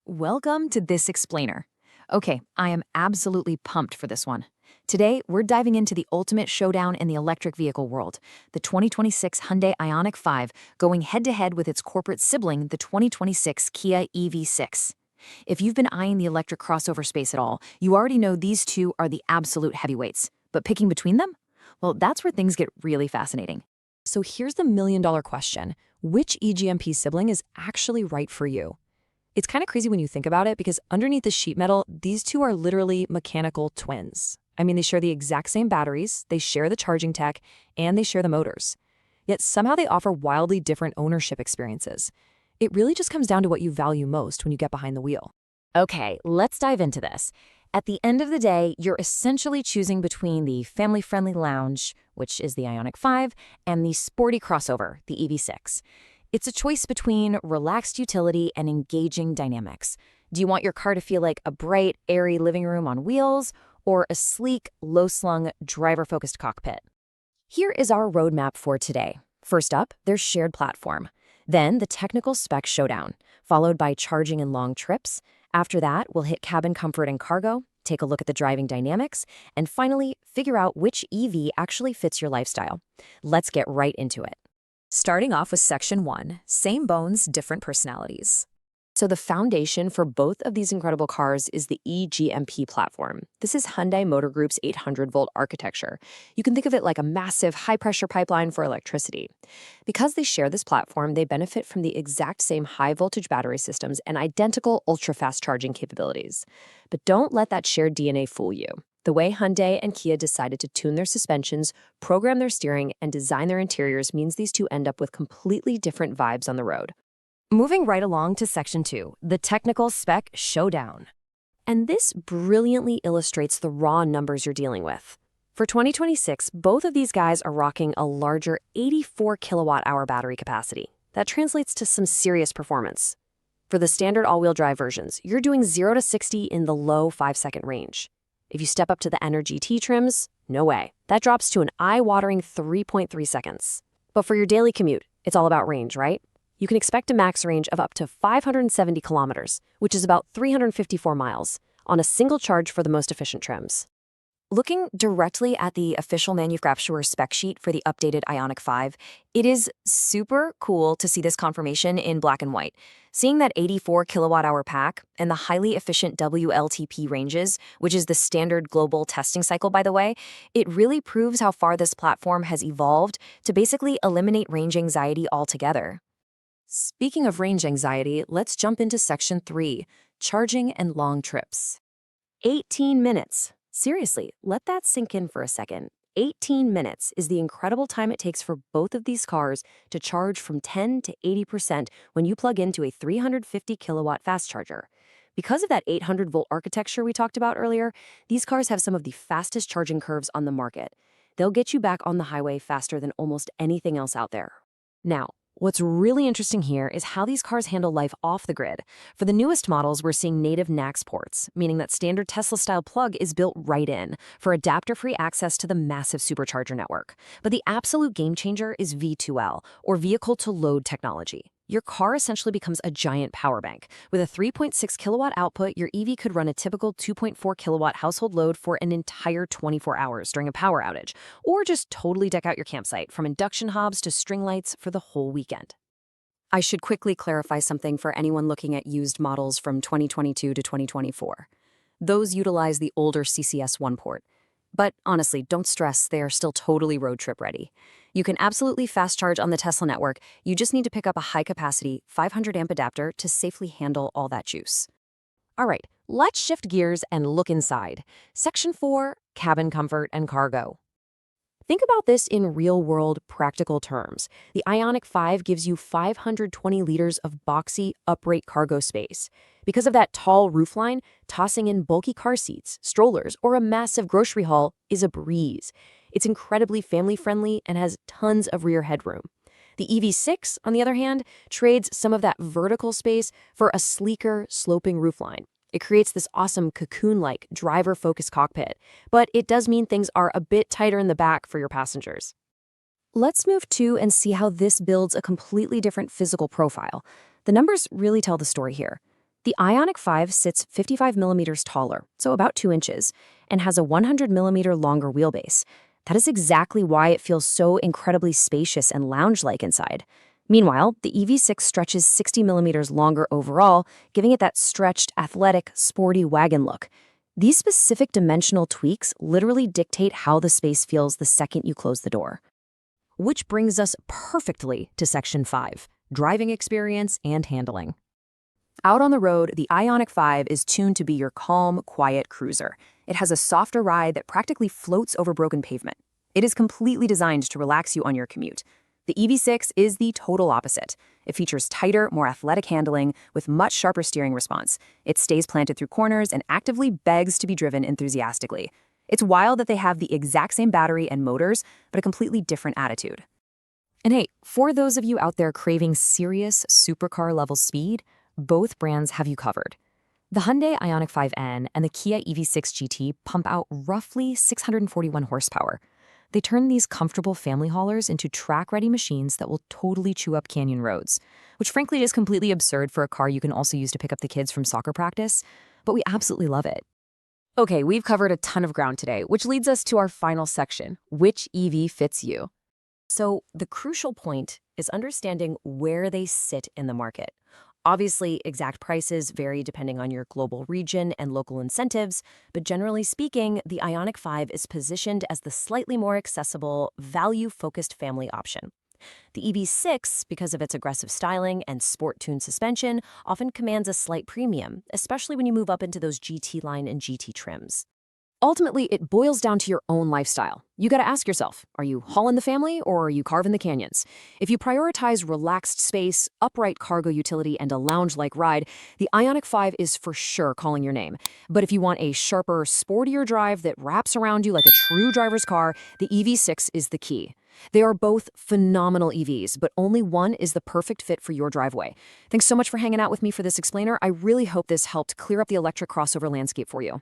Welcome to this explainer. Okay, I am absolutely pumped for this one. Today, we're diving into the ultimate showdown in the electric vehicle world, the 2026 Hyundai IONIQ 5 going head-to-head with its corporate sibling, the 2026 Kia EV6. If you've been eyeing the electric crossover space at all, you already know these two are the absolute heavyweights. But picking between them? Well, that's where things get really fascinating. So here's the million-dollar question. Which E-GMP sibling is actually right for you? It's kind of crazy when you think about it because underneath the sheet metal, these two are literally mechanical twins. I mean, they share the exact same batteries, they share the charging tech, and they share the motors. Yet somehow they offer wildly different ownership experiences. It really just comes down to what you value most when you get behind the wheel. Okay, let's dive into this. At the end of the day, you're essentially choosing between the family-friendly lounge, which is the IONIQ 5, and the sporty crossover, the EV6. It's a choice between relaxed utility and engaging dynamics. Do you want your car to feel like a bright, airy living room on wheels, or a sleek, low-slung, driver-focused cockpit? Here is our roadmap for today. First up, there's shared platform. Then the technical spec showdown, followed by charging and long trips. After that, we'll hit cabin comfort and cargo, take a look at the driving dynamics, and finally, figure out which EV actually fits your lifestyle. Let's get right into it. Starting off with Section 1, same bones, different personalities. So the foundation for both of these incredible cars is the E-GMP platform. This is Hyundai Motor Group's 800-volt architecture. You can think of it like a massive high-pressure pipeline for electricity. Because they share this platform, they benefit from the exact same high-voltage battery systems and identical ultra-fast charging capabilities. But don't let that shared DNA fool you. The way Hyundai and Kia decided to tune their suspensions, program their steering, and design their interiors means these two end up with completely different vibes on the road. Moving right along to Section 2, the technical spec showdown. And this brilliantly illustrates the raw numbers you're dealing with. For 2026, both of these guys are rocking a larger 84 kilowatt-hour battery capacity. That translates to some serious performance. For the standard all-wheel drive versions, you're doing 0 to 60 in the low 5-second range. If you step up to the N GT trims, no way. That drops to an eye-watering 3.3 seconds. But for your daily commute, it's all about range, right? You can expect a max range of up to 570 kilometers, which is about 354 miles, on a single charge for the most efficient trims. Looking directly at the official manufacturer's spec sheet for the updated IONIQ 5, it is super cool to see this confirmation in black and white. Seeing that 84 kilowatt-hour pack and the highly efficient WLTP ranges, which is the standard global testing cycle, by the way, it really proves how far this platform has evolved to basically eliminate range anxiety altogether. Speaking of range anxiety, let's jump into Section 3, charging and long trips. 18 minutes. Seriously, let that sink in for a second. 18 minutes is the incredible time it takes for both of these cars to charge from 10 to 80% when you plug into a 350 kilowatt fast charger. Because of that 800-volt architecture we talked about earlier, these cars have some of the fastest charging curves on the market. They'll get you back on the highway faster than almost anything else out there. Now, what's really interesting here is how these cars handle life off the grid. For the newest models, we're seeing native NACS ports, meaning that standard Tesla-style plug is built right in for adapter-free access to the massive Supercharger network. But the absolute game changer is V2L, or vehicle-to-load technology. Your car essentially becomes a giant power bank. With a 3.6 kilowatt output, your EV could run a typical 2.4 kilowatt household load for an entire 24 hours during a power outage, or just totally deck out your campsite, from induction hobs to string lights for the whole weekend. I should quickly clarify something for anyone looking at used models from 2022 to 2024. Those utilize the older CCS1 port. But honestly, don't stress, they are still totally road trip ready. You can absolutely fast charge on the Tesla network. You just need to pick up a high-capacity 500-amp adapter to safely handle all that juice. All right, let's shift gears and look inside. Section 4, cabin comfort and cargo. Think about this in real-world, practical terms. The IONIQ 5 gives you 520 liters of boxy, upright cargo space. Because of that tall roofline, tossing in bulky car seats, strollers, or a massive grocery haul is a breeze. It's incredibly family-friendly and has tons of rear headroom. The EV6, on the other hand, trades some of that vertical space for a sleeker, sloping roofline. It creates this awesome cocoon-like, driver-focused cockpit, but it does mean things are a bit tighter in the back for your passengers. Let's move to and see how this builds a completely different physical profile. The numbers really tell the story here. The IONIQ 5 sits 55 millimeters taller, so about 2 inches, and has a 100 millimeter longer wheelbase. That is exactly why it feels so incredibly spacious and lounge-like inside. Meanwhile, the EV6 stretches 60 millimeters longer overall, giving it that stretched, athletic, sporty wagon look. These specific dimensional tweaks literally dictate how the space feels the second you close the door. Which brings us perfectly to Section 5, driving experience and handling. Out on the road, the IONIQ 5 is tuned to be your calm, quiet cruiser. It has a softer ride that practically floats over broken pavement. It is completely designed to relax you on your commute. The EV6 is the total opposite. It features tighter, more athletic handling with much sharper steering response. It stays planted through corners and actively begs to be driven enthusiastically. It's wild that they have the exact same battery and motors, but a completely different attitude. And hey, for those of you out there craving serious supercar-level speed, both brands have you covered. The Hyundai IONIQ 5N and the Kia EV6 GT pump out roughly 641 horsepower. They turn these comfortable family haulers into track-ready machines that will totally chew up canyon roads, which frankly is completely absurd for a car you can also use to pick up the kids from soccer practice, but we absolutely love it. Okay, we've covered a ton of ground today, which leads us to our final section, which EV fits you? So the crucial point is understanding where they sit in the market. Obviously, exact prices vary depending on your global region and local incentives, but generally speaking, the IONIQ 5 is positioned as the slightly more accessible, value-focused family option. The EV6, because of its aggressive styling and sport-tuned suspension, often commands a slight premium, especially when you move up into those GT line and GT trims. Ultimately, it boils down to your own lifestyle. You gotta ask yourself, are you hauling the family or are you carving the canyons? If you prioritize relaxed space, upright cargo utility, and a lounge-like ride, the IONIQ 5 is for sure calling your name. But if you want a sharper, sportier drive that wraps around you like a true driver's car, the EV6 is the key. They are both phenomenal EVs, but only one is the perfect fit for your driveway. Thanks so much for hanging out with me for this explainer. I really hope this helped clear up the electric crossover landscape for you.